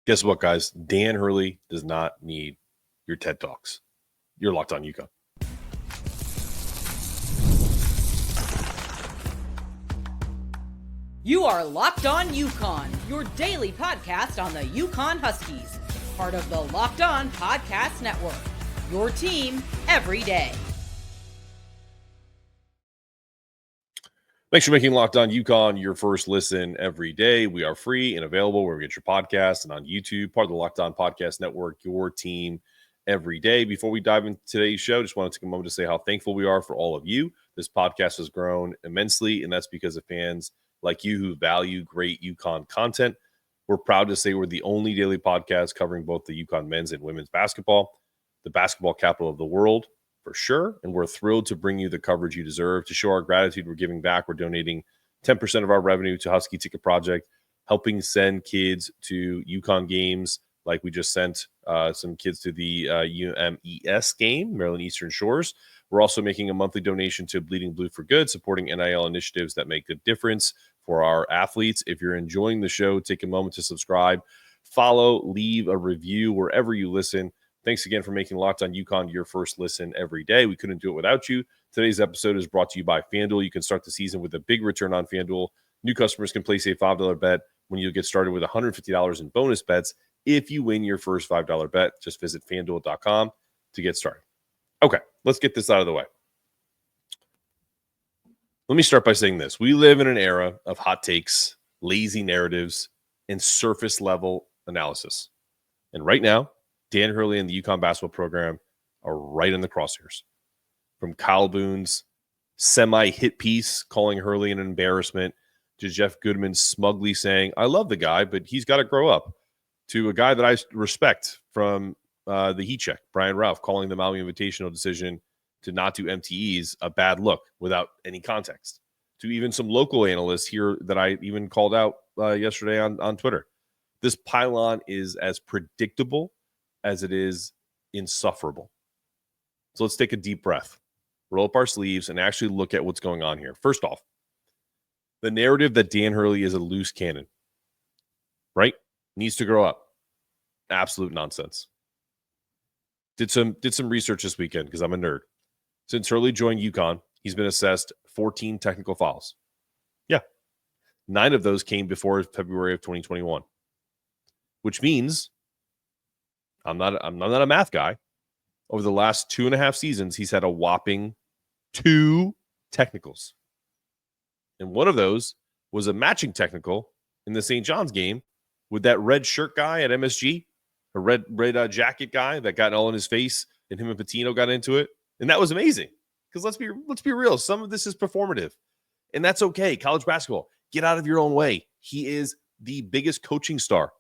Guess what, guys? Dan Hurley does not need your TED Talks. You're Locked On UConn. You are Locked On UConn, your daily podcast on the Yukon Huskies, part of the Locked On Podcast Network, your team every day. Thanks for making Locked On UConn your first listen every day. We are free and available wherever you get your podcasts and on YouTube, part of the Locked On Podcast Network, your team every day. Before we dive into today's show, just wanted to take a moment to say how thankful we are for all of you. This podcast has grown immensely, and that's because of fans like you who value great UConn content. We're proud to say we're the only daily podcast covering both the UConn men's and women's basketball, the basketball capital of the world, for sure. And we're thrilled to bring you the coverage you deserve. To show our gratitude, we're giving back. We're donating 10% of our revenue to Husky Ticket Project, helping send kids to UConn games, like we just sent some kids to the UMES game, Maryland Eastern Shores. We're also making a monthly donation to Bleeding Blue for Good, supporting NIL initiatives that make a difference for our athletes. If you're enjoying the show, take a moment to subscribe, follow, leave a review wherever you listen. Thanks again for making Locked On UConn your first listen every day. We couldn't do it without you. Today's episode is brought to you by FanDuel. You can start the season with a big return on FanDuel. New customers can place a $5 bet when you get started with $150 in bonus bets if you win your first $5 bet. Just visit FanDuel.com to get started. Okay, let's get this out of the way. Let me start by saying this. We live in an era of hot takes, lazy narratives, and surface level analysis. And right now, Dan Hurley and the UConn basketball program are right in the crosshairs. From Kyle Boone's semi-hit piece calling Hurley an embarrassment to Jeff Goodman smugly saying, I love the guy, but he's got to grow up, to a guy that I respect from the Heat Check, Brian Ralph, calling the Maui Invitational decision to not do MTEs a bad look without any context, to even some local analysts here that I even called out yesterday on Twitter. This pylon is as predictable as it is insufferable. So let's take a deep breath, roll up our sleeves, and actually look at what's going on here. First off, the narrative that Dan Hurley is a loose cannon, right? Needs to grow up. Absolute nonsense. Did some research this weekend because I'm a nerd. Since Hurley joined UConn, he's been assessed 14 technical fouls. Yeah. 9 of those came before February of 2021, which means I'm not a math guy. Over the last 2.5 seasons, he's had a whopping 2 technicals. And one of those was a matching technical in the St. John's game with that red shirt guy at MSG, a red jacket guy that got all in his face, and him and Patino got into it. And that was amazing. Because let's be real, some of this is performative. And that's okay. College basketball, get out of your own way. He is the biggest coaching star.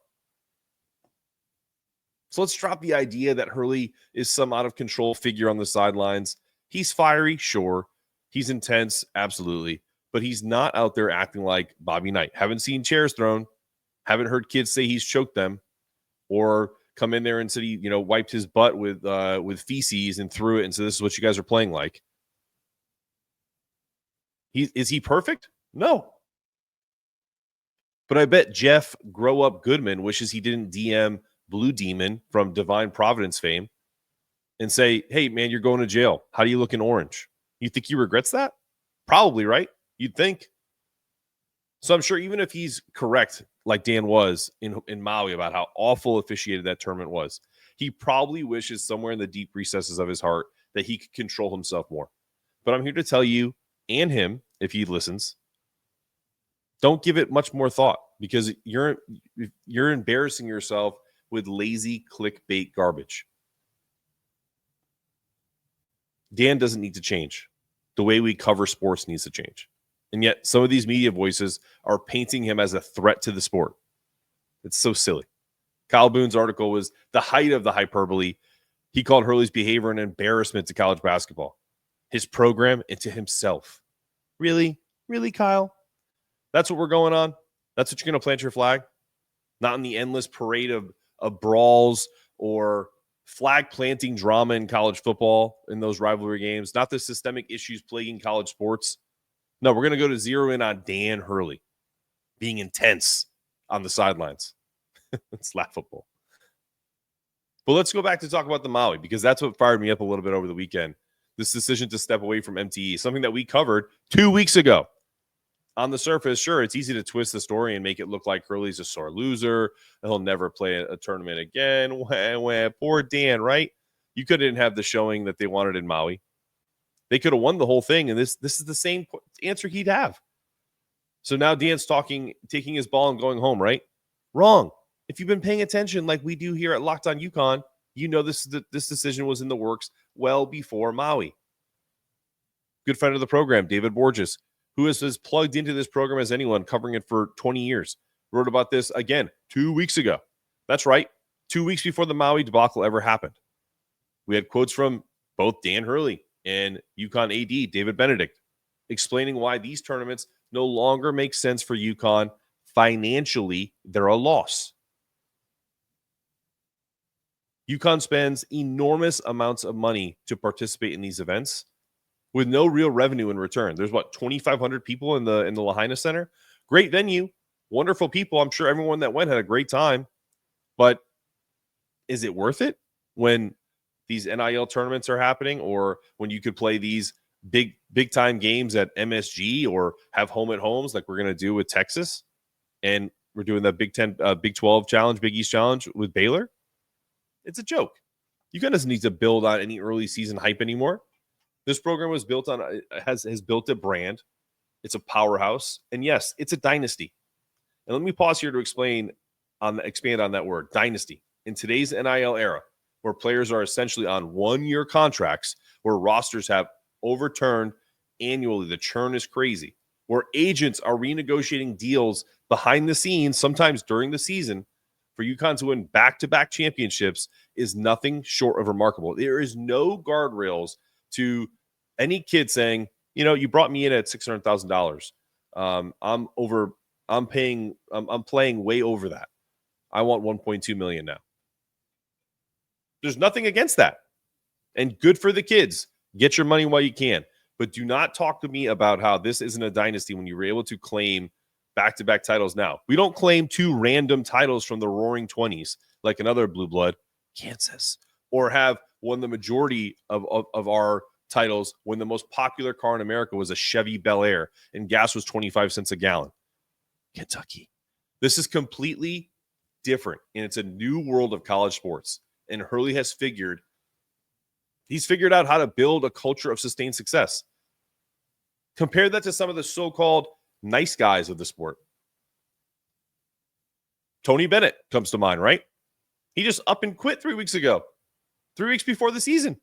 So let's drop the idea that Hurley is some out of control figure on the sidelines. He's fiery, sure. He's intense, absolutely. But he's not out there acting like Bobby Knight. Haven't seen chairs thrown. Haven't heard kids say he's choked them, or come in there and said he, wiped his butt with feces and threw it and said, this is what you guys are playing like. Is he perfect? No. But I bet Jeff Grow Up Goodman wishes he didn't DM Blue Demon from Divine Providence fame and say, hey, man, you're going to jail. How do you look in orange? You think he regrets that? Probably, right? You'd think. So I'm sure even if he's correct, like Dan was in Maui about how awful officiated that tournament was, he probably wishes somewhere in the deep recesses of his heart that he could control himself more. But I'm here to tell you and him, if he listens, don't give it much more thought, because you're embarrassing yourself with lazy clickbait garbage. Dan doesn't need to change. The way we cover sports needs to change. And yet some of these media voices are painting him as a threat to the sport. It's so silly. Kyle Boone's article was the height of the hyperbole. He called Hurley's behavior an embarrassment to college basketball, his program, and to himself. Really? Really, Kyle? That's what we're going on? That's what you're going to plant your flag? Not in the endless parade of brawls or flag planting drama in college football in those rivalry games, not the systemic issues plaguing college sports. No, we're going to go to zero in on Dan Hurley being intense on the sidelines. It's laughable. But let's go back to talk about the Maui, because that's what fired me up a little bit over the weekend. This decision to step away from MTE, something that we covered 2 weeks ago. On the surface, sure, it's easy to twist the story and make it look like Hurley's a sore loser, and he'll never play a tournament again. Wah, wah. Poor Dan, right? You couldn't have the showing that they wanted in Maui. They could have won the whole thing, and this is the same answer he'd have. So now Dan's taking his ball and going home, right? Wrong. If you've been paying attention like we do here at Locked On UConn, you know this decision was in the works well before Maui. Good friend of the program, David Borges, who is as plugged into this program as anyone, covering it for 20 years, wrote about this again 2 weeks ago. That's right, 2 weeks before the Maui debacle ever happened. We had quotes from both Dan Hurley and UConn AD, David Benedict, explaining why these tournaments no longer make sense for UConn. Financially, they're a loss. UConn spends enormous amounts of money to participate in these events with no real revenue in return. There's 2,500 people in the Lahaina Center. Great venue, wonderful people. I'm sure everyone that went had a great time. But is it worth it when these NIL tournaments are happening, or when you could play these big time games at MSG or have home at homes like we're going to do with Texas, and we're doing the Big 12 challenge, Big East challenge with Baylor? It's a joke. UConn doesn't need to build on any early season hype anymore. This program was built on has built a brand. It's a powerhouse, and yes, it's a dynasty. And let me pause here to expand on that word, dynasty. In today's NIL era, where players are essentially on one-year contracts, where rosters have overturned annually, the churn is crazy, where agents are renegotiating deals behind the scenes, sometimes during the season, for UConn to win back-to-back championships is nothing short of remarkable. There is no guardrails to any kid saying, you brought me in at $600,000. I'm playing way over that. I want $1.2 million now. There's nothing against that. And good for the kids. Get your money while you can. But do not talk to me about how this isn't a dynasty when you were able to claim back-to-back titles now. We don't claim two random titles from the Roaring 20s like another blue blood, Kansas, or have won the majority of our titles when the most popular car in America was a Chevy Bel Air and gas was 25 cents a gallon. Kentucky. This is completely different, and it's a new world of college sports. And Hurley has figured out how to build a culture of sustained success. Compare that to some of the so-called nice guys of the sport. Tony Bennett comes to mind, right? He just up and quit 3 weeks ago, 3 weeks before the season.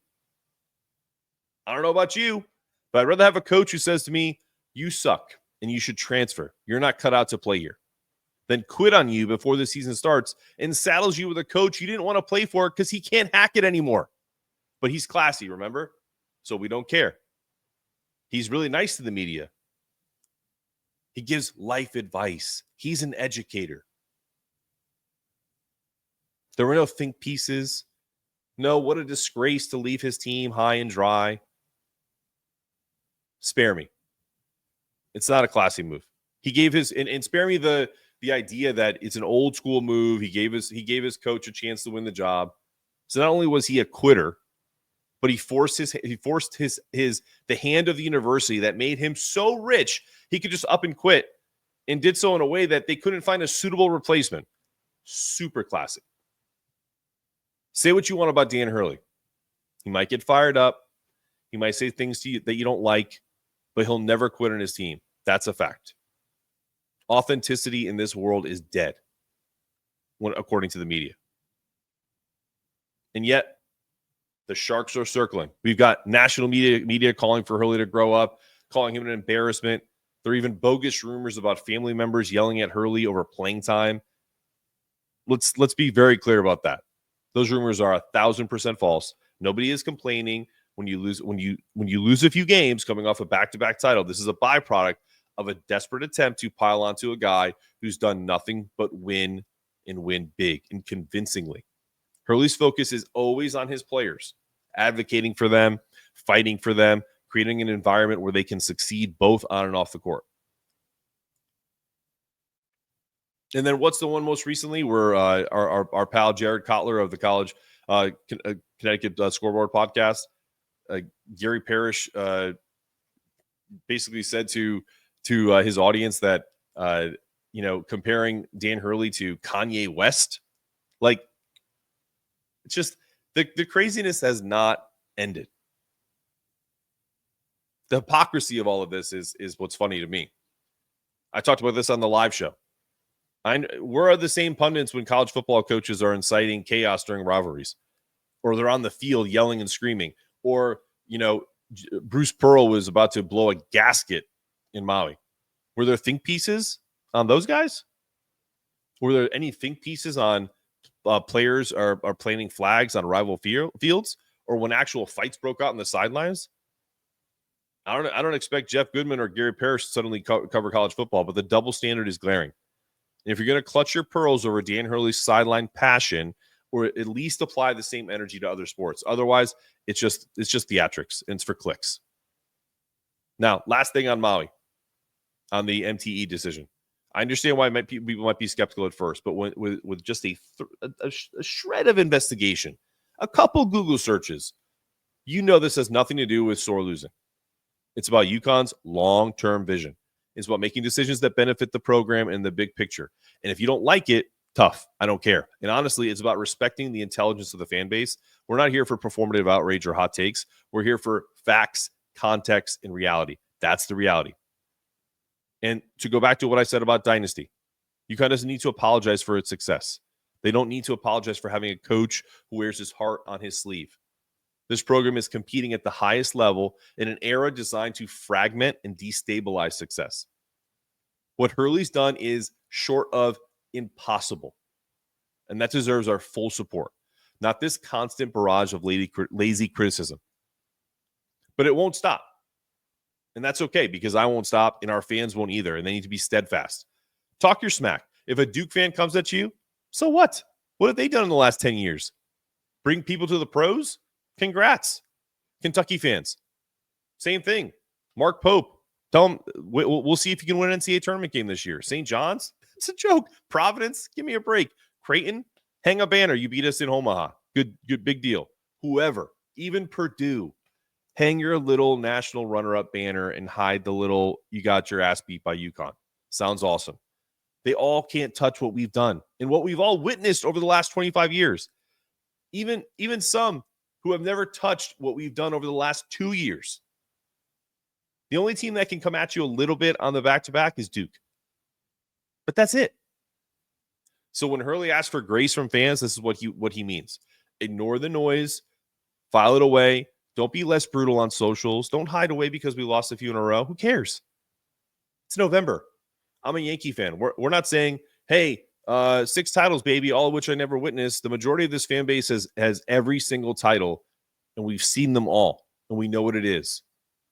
I don't know about you, but I'd rather have a coach who says to me, you suck and you should transfer. You're not cut out to play here. Then quit on you before the season starts and saddles you with a coach you didn't want to play for because he can't hack it anymore. But he's classy, remember? So we don't care. He's really nice to the media. He gives life advice. He's an educator. There were no think pieces. No, what a disgrace to leave his team high and dry. Spare me. It's not a classy move. He gave his and spare me the idea that it's an old school move. He gave his coach a chance to win the job. So not only was he a quitter, but he forced the hand of the university that made him so rich he could just up and quit, and did so in a way that they couldn't find a suitable replacement. Super classic. Say what you want about Dan Hurley. He might get fired up. He might say things to you that you don't like, but he'll never quit on his team. That's a fact. Authenticity in this world is dead, according to the media. And yet, the Sharks are circling. We've got national media calling for Hurley to grow up, calling him an embarrassment. There are even bogus rumors about family members yelling at Hurley over playing time. Let's be very clear about that. Those rumors are 1,000% false. Nobody is complaining when you lose a few games coming off a back-to-back title. This is a byproduct of a desperate attempt to pile onto a guy who's done nothing but win and win big and convincingly. Hurley's focus is always on his players, advocating for them, fighting for them, creating an environment where they can succeed both on and off the court. And then what's the one most recently where our pal Jared Kotler of the college Connecticut Scoreboard podcast, Gary Parrish basically said to his audience that comparing Dan Hurley to Kanye West, like, it's just the craziness has not ended. The hypocrisy of all of this is what's funny to me. I talked about this on the live show. We're the same pundits when college football coaches are inciting chaos during rivalries, or they're on the field yelling and screaming, or, Bruce Pearl was about to blow a gasket in Maui. Were there think pieces on those guys? Were there any think pieces on players are planting flags on rival fields, or when actual fights broke out on the sidelines? I don't expect Jeff Goodman or Gary Parrish to suddenly cover college football, but the double standard is glaring. And if you're going to clutch your pearls over Dan Hurley's sideline passion, or at least apply the same energy to other sports, otherwise it's just theatrics and it's for clicks. Now, last thing on Maui, on the MTE decision. I understand why people might be skeptical at first, but with just a shred of investigation, a couple Google searches, this has nothing to do with sore losing. It's about UConn's long-term vision. It's about making decisions that benefit the program and the big picture. And if you don't like it, tough. I don't care. And honestly, it's about respecting the intelligence of the fan base. We're not here for performative outrage or hot takes. We're here for facts, context, and reality. That's the reality. And to go back to what I said about Dynasty, UConn doesn't need to apologize for its success. They don't need to apologize for having a coach who wears his heart on his sleeve. This program is competing at the highest level in an era designed to fragment and destabilize success. What Hurley's done is short of impossible, and that deserves our full support, not this constant barrage of lazy criticism. But it won't stop, and that's okay, because I won't stop, and our fans won't either, and they need to be steadfast. Talk your smack. If a Duke fan comes at you, so what? What have they done in the last 10 years? Bring people to the pros? Congrats. Kentucky fans, same thing. Mark Pope, tell him we'll see if you can win an NCAA tournament game this year. St. John's, it's a joke. Providence, give me a break. Creighton, hang a banner. You beat us in Omaha. Good, big deal. Whoever, even Purdue, hang your little national runner-up banner and hide the little "you got your ass beat by UConn." Sounds awesome. They all can't touch what we've done and what we've all witnessed over the last 25 years. Even some who have never touched what we've done over the last 2 years. The only team that can come at you a little bit on the back-to-back is Duke. But that's it. So when Hurley asks for grace from fans, this is what he means. Ignore the noise. File it away. Don't be less brutal on socials. Don't hide away because we lost a few in a row. Who cares? It's November. I'm a Yankee fan. We're not saying, hey, 6 titles, baby, all of which I never witnessed. The majority of this fan base has every single title, and we've seen them all, and we know what it is,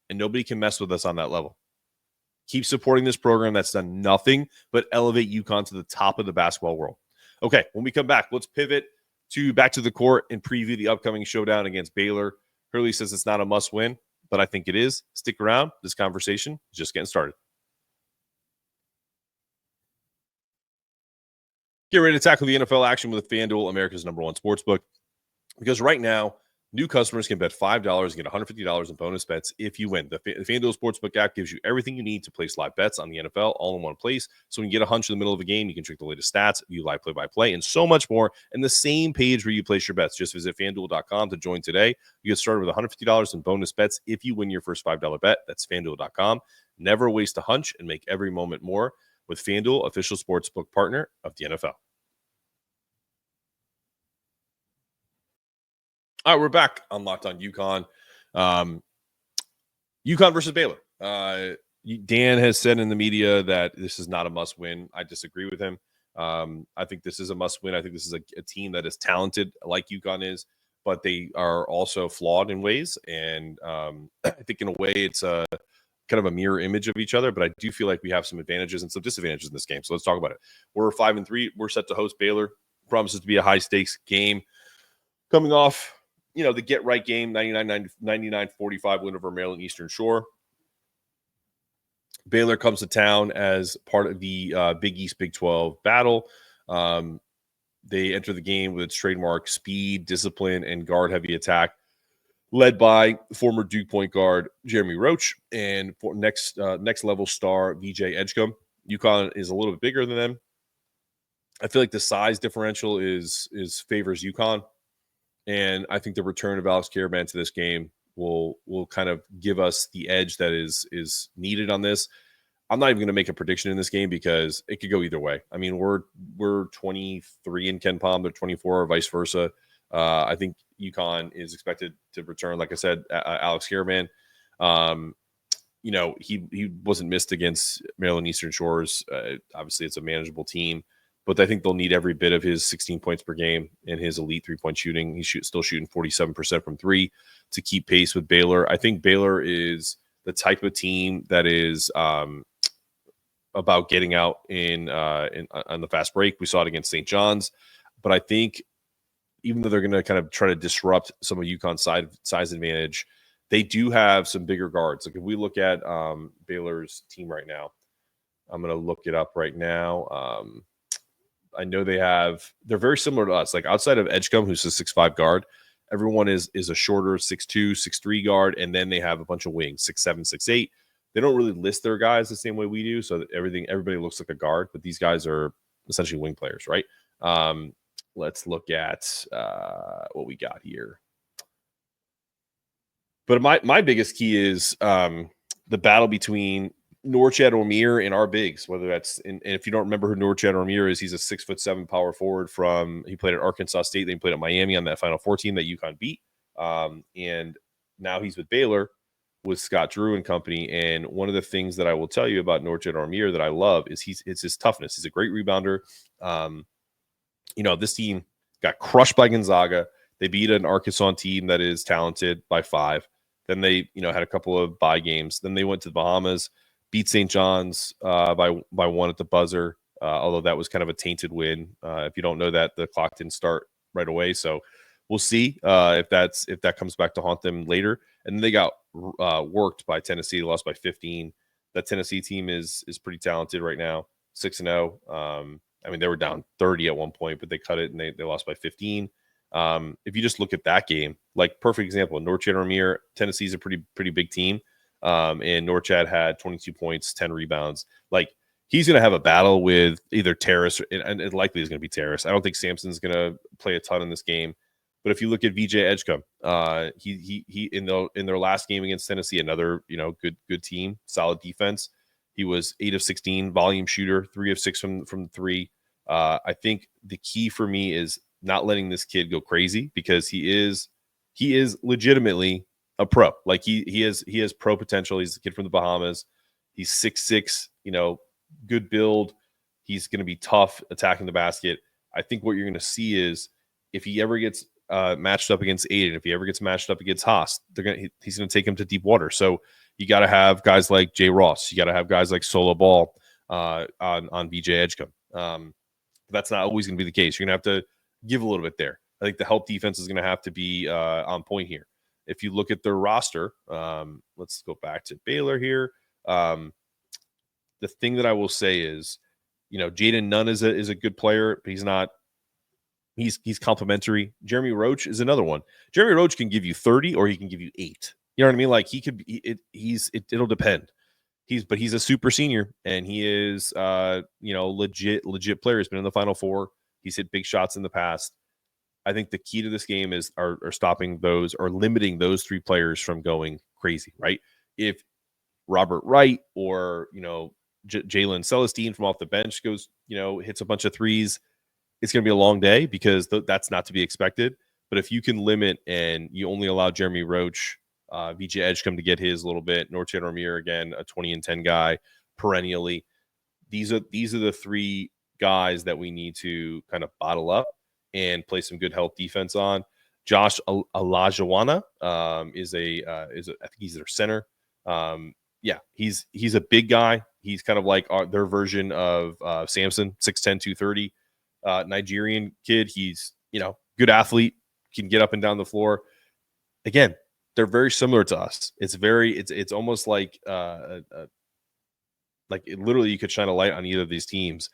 and nobody can mess with us on that level. Keep supporting this program that's done nothing but elevate UConn to the top of the basketball world. Okay, when we come back, let's pivot back to the court and preview the upcoming showdown against Baylor. Hurley says it's not a must-win, but I think it is. Stick around. This conversation is just getting started. Get ready to tackle the NFL action with FanDuel, America's #1 sportsbook. Because right now, new customers can bet $5 and get $150 in bonus bets if you win. The FanDuel Sportsbook app gives you everything you need to place live bets on the NFL all in one place. So when you get a hunch in the middle of a game, you can check the latest stats, view live play-by-play, and so much more. And the same page where you place your bets. Just visit FanDuel.com to join today. You get started with $150 in bonus bets if you win your first $5 bet. That's FanDuel.com. Never waste a hunch and make every moment more with FanDuel, official sportsbook partner of the NFL. All right, we're back on Locked On UConn. UConn versus Baylor. Dan has said in the media that this is not a must-win. I disagree with him. I think this is a must-win. I think this is a team that is talented like UConn is, but they are also flawed in ways. And I think in a way it's a kind of a mirror image of each other, but I do feel like we have some advantages and some disadvantages in this game. So let's talk about it. We're 5-3. We're set to host Baylor. Promises to be a high-stakes game. Coming off, the get-right game, 99-45 win over Maryland Eastern Shore. Baylor comes to town as part of the Big East Big 12 battle. They enter the game with its trademark speed, discipline, and guard-heavy attack, led by former Duke point guard Jeremy Roach and for next level star VJ Edgecombe. UConn is a little bit bigger than them. I feel like the size differential is favors UConn, and I think the return of Alex Caravan to this game will kind of give us the edge that is needed on this. I'm not even going to make a prediction in this game because it could go either way. I mean, we're 23 in Ken Palm, they're 24, or vice versa. I think UConn is expected to return, like I said, Alex Caravan. He wasn't missed against Maryland Eastern Shores. Obviously, it's a manageable team, but I think they'll need every bit of his 16 points per game and his elite three-point shooting. He's still shooting 47% from three to keep pace with Baylor. I think Baylor is the type of team that is about getting out on the fast break. We saw it against St. John's, but I think even though they're going to kind of try to disrupt some of UConn's size advantage, they do have some bigger guards. Like if we look at Baylor's team right now, I'm going to look it up right now. I know they're very similar to us. Like outside of Edgecombe, who's a 6'5" guard, everyone is a shorter 6'2", 6'3" guard, and then they have a bunch of wings, 6'7", 6'8". They don't really list their guys the same way we do, so that everybody looks like a guard, but these guys are essentially wing players, right? Let's look at what we got here. But my biggest key is the battle between Norchad Omier and our bigs, whether that's and if you don't remember who Norchad Omier is, he's a 6'7" power forward he played at Arkansas State, then he played at Miami on that Final Four team that UConn beat. And now he's with Baylor with Scott Drew and company. And one of the things that I will tell you about Norchad Omier that I love is it's his toughness. He's a great rebounder. This team got crushed by Gonzaga. They beat an Arkansas team that is talented by 5. Then they, had a couple of bye games. Then they went to the Bahamas, beat St. John's by 1 at the buzzer, although that was kind of a tainted win. If you don't know that, the clock didn't start right away. So we'll see if that comes back to haunt them later. And then they got worked by Tennessee. They lost by 15. That Tennessee team is pretty talented right now, 6-0. I mean, they were down 30 at one point, but they cut it and they lost by 15. If you just look at that game, like perfect example, Norchad Omier, Tennessee's a pretty big team. And Norchad had 22 points, 10 rebounds. Like he's going to have a battle with either Terrace, and it likely is going to be Terrace. I don't think Sampson's going to play a ton in this game. But if you look at VJ Edgecombe, he in their last game against Tennessee, another good team, solid defense. He was 8 of 16 volume shooter, 3 of 6 from 3. I think the key for me is not letting this kid go crazy because he is legitimately a pro. Like he has pro potential. He's a kid from the Bahamas. He's 6'6", good build. He's going to be tough attacking the basket. I think what you're going to see is if he ever gets matched up against Aiden, if he ever gets matched up against Haas, he's going to take him to deep water. So you got to have guys like Jay Ross. You got to have guys like Solo Ball on VJ Edgecombe. That's not always going to be the case. You're going to have to give a little bit there. I think the help defense is going to have to be on point here. If you look at their roster, let's go back to Baylor here. The thing that I will say is, Jaden Nunn is a good player, but he's not. He's complimentary. Jeremy Roach is another one. Jeremy Roach can give you 30 or he can give you 8. You know what I mean? Like he could be. It'll depend. He's a super senior and he is legit player. He's been in the Final Four. He's hit big shots in the past. I think the key to this game is are stopping those or limiting those 3 players from going crazy, right? If Robert Wright or Jalen Celestine from off the bench goes, hits a bunch of threes, it's going to be a long day because that's not to be expected. But if you can limit and you only allow Jeremy Roach, VJ Edgecombe to get his a little bit, Norchad Omier again, a 20-10 guy perennially. These are the 3 guys that we need to kind of bottle up and play some good help defense on. Josh Olajuwon is I think he's their center. He's a big guy. He's kind of like their version of Samson, 6'10", 230. Nigerian kid. He's, good athlete, can get up and down the floor. Again, they're very similar to us. It's almost like Like literally, you could shine a light on either of these teams.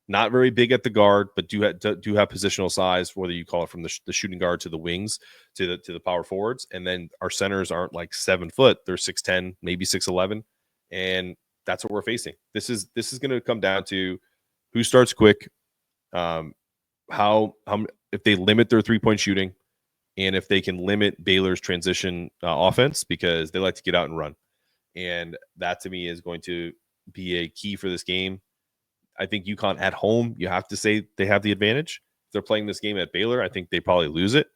Not very big at the guard, but do have positional size, whether you call it from the shooting guard to the wings to the power forwards. And then our centers aren't like 7 foot; they're 6'10", maybe 6'11", and that's what we're facing. This is going to come down to who starts quick, how if they limit their 3-point shooting, and if they can limit Baylor's transition offense, because they like to get out and run, and that to me is going to be a key for this game. I think UConn at home, you have to say they have the advantage. If they're playing this game at Baylor, I think they probably lose it.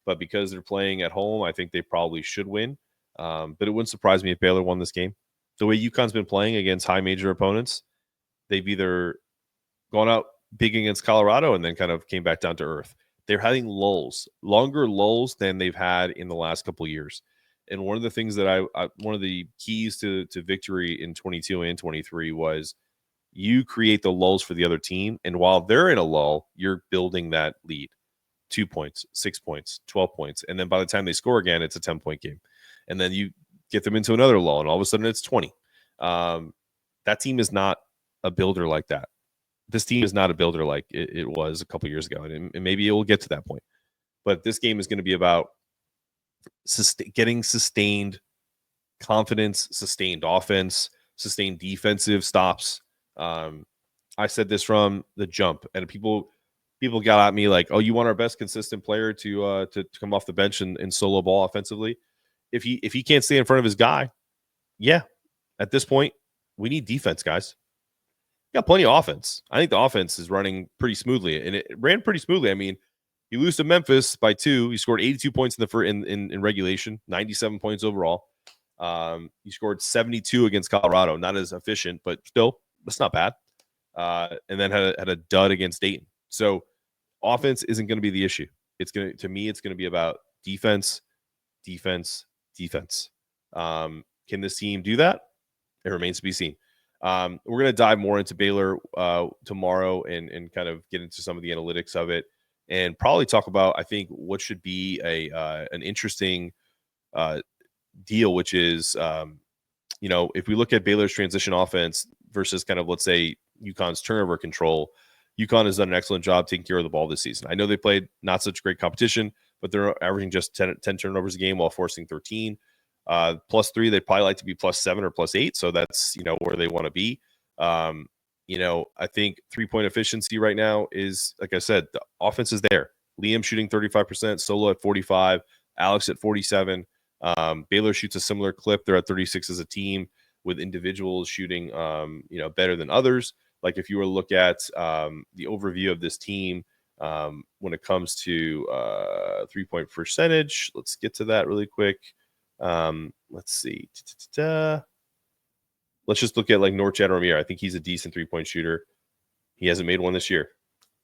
But because they're playing at home, I think they probably should win. But it wouldn't surprise me if Baylor won this game. The way UConn's been playing against high major opponents, they've either gone out big against Colorado and then kind of came back down to earth. They're having lulls, longer lulls than they've had in the last couple of years. And one of the things that one of the keys to victory in 22 and 23 was you create the lulls for the other team. And while they're in a lull, you're building that lead. 2 points, 6 points, 12 points. And then by the time they score again, it's a 10-point game. And then you get them into another lull, and all of a sudden it's 20. That team is not a builder like that. This team is not a builder like it was a couple years ago. And maybe it will get to that point. But this game is going to be about getting sustained confidence, sustained offense, sustained defensive stops. I said this from the jump, and people got at me like, "Oh, you want our best consistent player to come off the bench and solo ball offensively? If he can't stay in front of his guy, yeah. At this point, we need defense, guys. We got plenty of offense. I think the offense is running pretty smoothly, and it ran pretty smoothly. I mean, you lose to Memphis by 2. You scored 82 points in regulation, 97 points overall. You scored 72 against Colorado, not as efficient, but still, that's not bad. And then had a dud against Dayton. So offense isn't going to be the issue. It's going to be about defense. Can this team do that? It remains to be seen. We're going to dive more into Baylor tomorrow and kind of get into some of the analytics of it, and probably talk about, I think, what should be an interesting deal, which is, if we look at Baylor's transition offense versus kind of, let's say, UConn's turnover control, UConn has done an excellent job taking care of the ball this season. I know they played not such great competition, but they're averaging just 10 turnovers a game while forcing 13. +3, they'd probably like to be +7 or +8. So that's, where they want to be. I think 3-point efficiency right now is, like I said, the offense is there. Liam shooting 35%, Solo at 45, Alex at 47. Baylor shoots a similar clip. They're at 36 as a team, with individuals shooting, better than others. Like if you were to look at the overview of this team when it comes to 3-point percentage, let's get to that really quick. Let's see. Let's just look at like Norchad Romero. I think he's a decent 3-point shooter. He hasn't made one this year.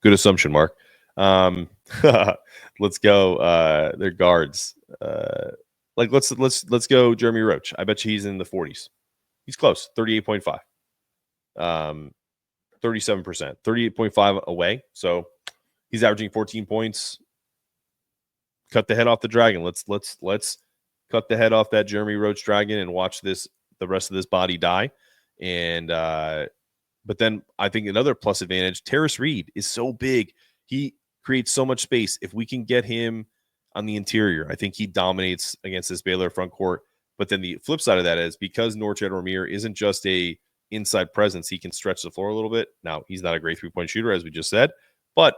Good assumption, Mark. Let's go. Their guards. Let's go Jeremy Roach. I bet you he's in the 40s. He's close, 38.5. 37%, 38.5 away. So he's averaging 14 points. Cut the head off the dragon. Let's cut the head off that Jeremy Roach dragon and watch the rest of this body die. And but then I think another plus advantage, Terrace Reed is so big. He creates so much space. If we can get him on the interior, I think he dominates against this Baylor front court. But then the flip side of that is, because Norchad Romero isn't just a inside presence, he can stretch the floor a little bit. Now, he's not a great 3-point shooter, as we just said, but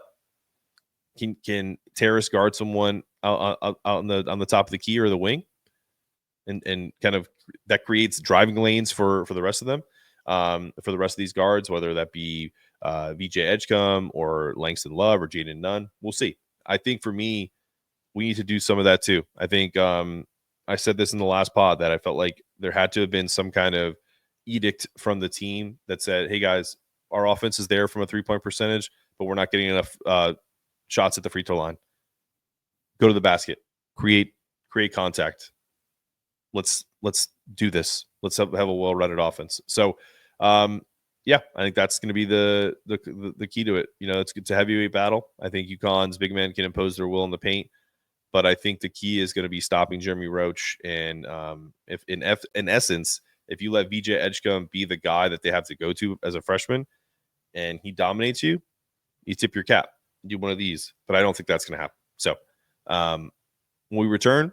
can Terrace guard someone out on the top of the key or the wing, and kind of that creates driving lanes for the rest of them, for the rest of these guards, whether that be VJ Edgecombe or Langston Love or Jaden Nunn. We'll see. I think for me, we need to do some of that too. I think I said this in the last pod that I felt like there had to have been some kind of edict from the team that said, hey guys, our offense is there from a 3-point percentage, but we're not getting enough shots at the free throw line. Go to the basket, create contact. Let's do this. Let's have a well-rounded offense. So I think that's going to be the key to it. It's a heavyweight battle. I think UConn's big men can impose their will in the paint. But I think the key is going to be stopping Jeremy Roach, and if in essence if you let VJ Edgecombe be the guy that they have to go to as a freshman and he dominates you, you tip your cap, do one of these. But I don't think that's going to happen. So when we return,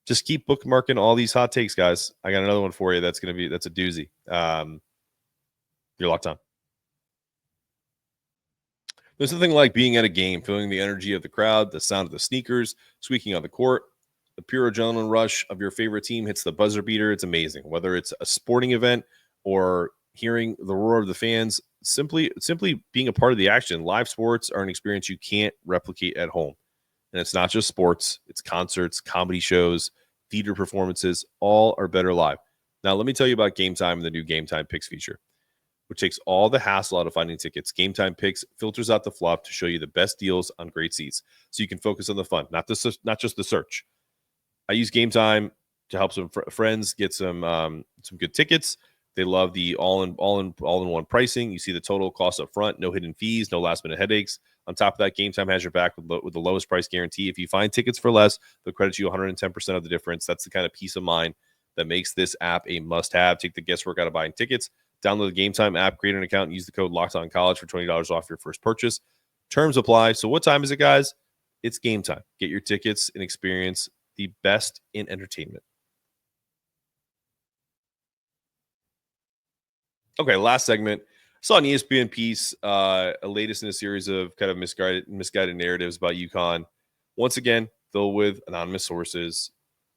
just keep bookmarking all these hot takes, guys. I got another one for you that's a doozy. You're locked on. There's nothing like being at a game, feeling the energy of the crowd, the sound of the sneakers squeaking on the court. The pure adrenaline rush of your favorite team hits the buzzer beater. It's amazing. Whether it's a sporting event or hearing the roar of the fans, simply being a part of the action. Live sports are an experience you can't replicate at home. And it's not just sports. It's concerts, comedy shows, theater performances. All are better live. Now, let me tell you about Game Time and the new Game Time Picks feature, which takes all the hassle out of finding tickets. Game Time Picks filters out the fluff to show you the best deals on great seats, so you can focus on the fun, not just the search. I use Game Time to help some friends get some good tickets. They love the all-in-one pricing. You see the total cost up front, no hidden fees, no last-minute headaches. On top of that, Game Time has your back with the lowest price guarantee. If you find tickets for less, they'll credit you 110% of the difference. That's the kind of peace of mind that makes this app a must-have. Take the guesswork out of buying tickets. Download the Game Time app, create an account, and use the code LOCKEDONCollege for $20 off your first purchase. Terms apply. So what time is it, guys? It's game time. Get your tickets and experience the best in entertainment. Okay, last segment. I saw an ESPN piece, a latest in a series of kind of misguided narratives about UConn. Once again, filled with anonymous sources.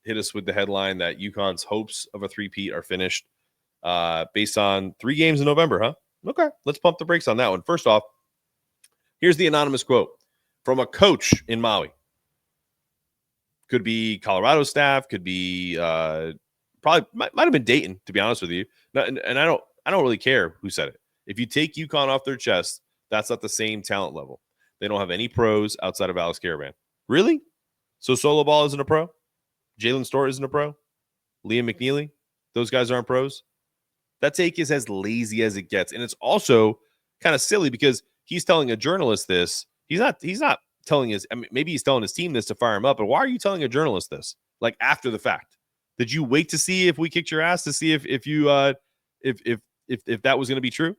Hit us with the headline that UConn's hopes of a three-peat are finished based on 3 games in November, huh? Okay, let's pump the brakes on that one. First off, here's the anonymous quote from a coach in Maui. Could be Colorado staff, could be probably might have been Dayton, to be honest with you. And I don't really care who said it. If you take UConn off their chest, that's not the same talent level. They don't have any pros outside of Alex Caravan. Really? So Solo Ball isn't a pro? Jalen Stewart isn't a pro? Liam McNeely? Those guys aren't pros? That take is as lazy as it gets. And it's also kind of silly because he's telling a journalist this. He's not telling maybe he's telling his team this to fire him up, but why are you telling a journalist this? Like after the fact? Did you wait to see if we kicked your ass to see if that was going to be true?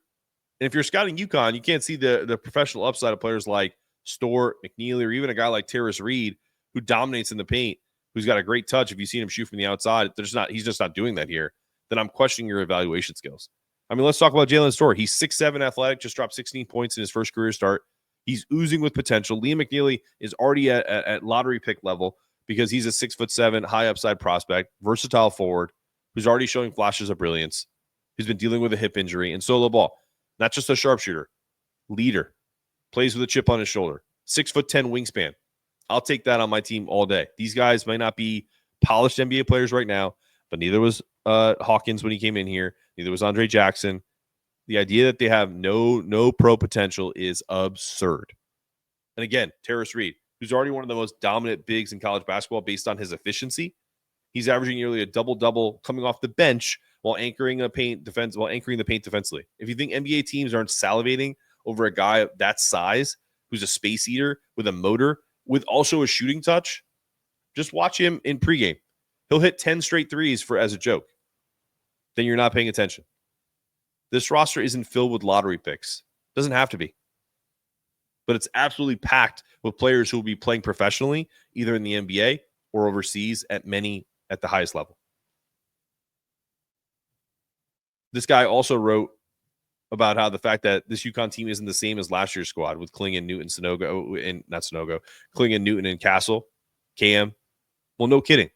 And if you're scouting UConn, you can't see the professional upside of players like Stewart, McNeely, or even a guy like Terrace Reed who dominates in the paint, who's got a great touch. If you see him shoot from the outside, he's just not doing that here. Then I'm questioning your evaluation skills. I mean, let's talk about Jalen Stewart. He's 6'7" athletic, just dropped 16 points in his first career start. He's oozing with potential. Liam McNeely is already at lottery pick level because he's a 6'7" high upside prospect, versatile forward who's already showing flashes of brilliance, who's been dealing with a hip injury. And Solo Ball, not just a sharpshooter, leader, plays with a chip on his shoulder, 6'10" wingspan. I'll take that on my team all day. These guys might not be polished NBA players right now, but neither was Hawkins when he came in here. Neither was Andre Jackson. The idea that they have no pro potential is absurd. And again, Terrace Reed, who's already one of the most dominant bigs in college basketball based on his efficiency. He's averaging nearly a double-double coming off the bench while anchoring the paint defensively. If you think NBA teams aren't salivating over a guy of that size who's a space eater with a motor with also a shooting touch, just watch him in pregame. He'll hit 10 straight threes as a joke. Then you're not paying attention. This roster isn't filled with lottery picks. Doesn't have to be. But it's absolutely packed with players who will be playing professionally, either in the NBA or overseas at the highest level. This guy also wrote about how the fact that this UConn team isn't the same as last year's squad with Klingon, Newton, Klingon, Newton, and Castle, Cam. Well, no kidding.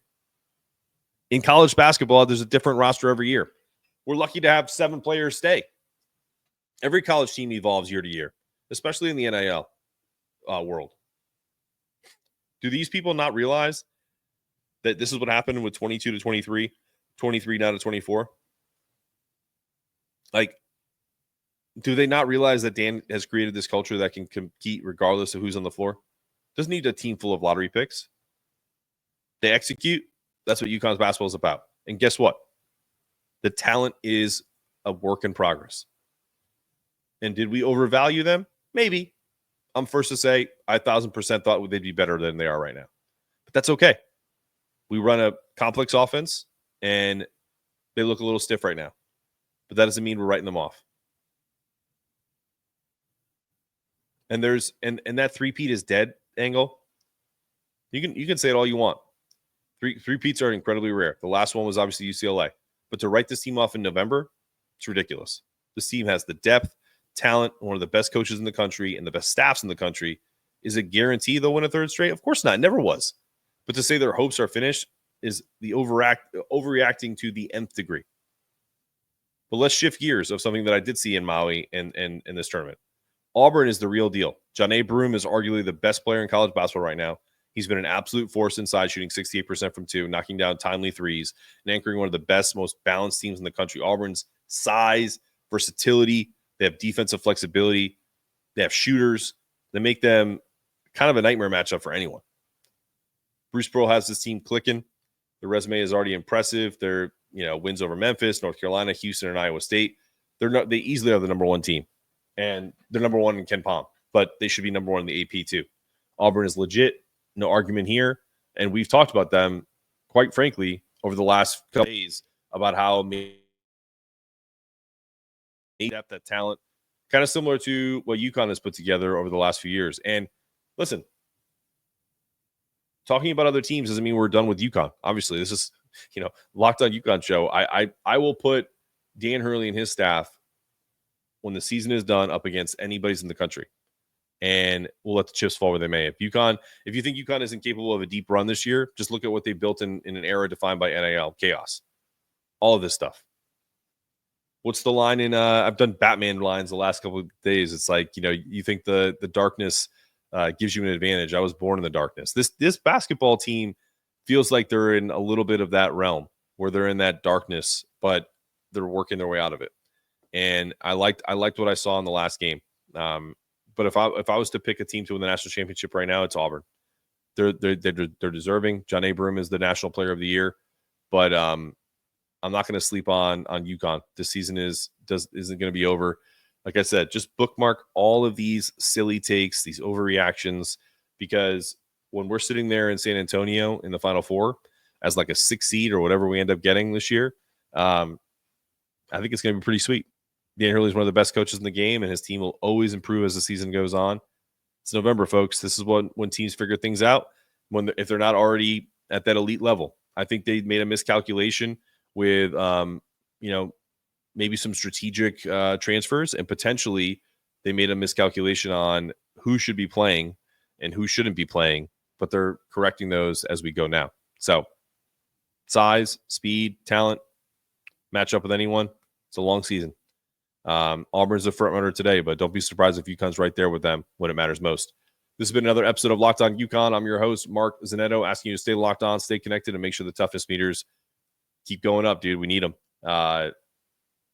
In college basketball, there's a different roster every year. We're lucky to have 7 players stay. Every college team evolves year to year, especially in the NIL world. Do these people not realize that this is what happened with 22 to 23, 23 now to 24? Like, do they not realize that Dan has created this culture that can compete regardless of who's on the floor? Doesn't need a team full of lottery picks. They execute. That's what UConn's basketball is about. And guess what? The talent is a work in progress. And did we overvalue them? Maybe. I'm first to say I 1,000% thought they'd be better than they are right now. But that's okay. We run a complex offense, and They look a little stiff right now, but that doesn't mean we're writing them off. And there's and that three-peat is dead angle. You can say it all you want. Three-peats are incredibly rare. The last one was obviously UCLA. But to write this team off in November, it's ridiculous. This team has the depth, talent, one of the best coaches in the country, and the best staffs in the country. Is it guarantee they'll win a third straight? Of course not. It never was. But to say their hopes are finished is the overreacting to the nth degree. But let's shift gears of something that I did see in Maui and in this tournament. Auburn is the real deal. Johni Broome is arguably the best player in college basketball right now. He's been an absolute force inside, shooting 68% from two, knocking down timely threes, and anchoring one of the best, most balanced teams in the country. Auburn's size, versatility, they have defensive flexibility, they have shooters that make them kind of a nightmare matchup for anyone. Bruce Pearl has this team clicking. The resume is already impressive. They're, wins over Memphis, North Carolina, Houston, and Iowa State. They easily are the number one team. And they're number one in Ken Pom, but they should be number one in the AP too. Auburn is legit. No argument here. And we've talked about them, quite frankly, over the last couple days about how depth, that talent, kind of similar to what UConn has put together over the last few years. And listen, talking about other teams doesn't mean we're done with UConn. Obviously, this is, Locked On UConn show. I will put Dan Hurley and his staff, when the season is done, up against anybody's in the country. And we'll let the chips fall where they may. If you think UConn isn't capable of a deep run this year, just look at what they built in an era defined by NIL chaos. All of this stuff. What's the line in I've done Batman lines the last couple of days. It's like, you think the darkness gives you an advantage. I was born in the darkness. This basketball team feels like they're in a little bit of that realm where they're in that darkness, but they're working their way out of it. And I liked what I saw in the last game. But if I was to pick a team to win the national championship right now, it's Auburn. They're deserving. Johni Broome is the national player of the year, but I'm not going to sleep on UConn. This season isn't going to be over. Like I said, just bookmark all of these silly takes, these overreactions, because when we're sitting there in San Antonio in the Final Four as like a 6 seed or whatever we end up getting this year, I think it's going to be pretty sweet. Dan Hurley is one of the best coaches in the game, and his team will always improve as the season goes on. It's November, folks. This is when teams figure things out, if they're not already at that elite level. I think they made a miscalculation with, maybe some strategic transfers, and potentially they made a miscalculation on who should be playing and who shouldn't be playing, but they're correcting those as we go now. So size, speed, talent, match up with anyone. It's a long season. Auburn's a front runner today, but don't be surprised if UConn's right there with them when it matters most. This has been another episode of Locked On UConn. I'm your host, Mark Zanetto, asking you to stay locked on, stay connected, and make sure the toughness meters keep going up, dude. We need them.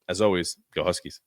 As always, go Huskies.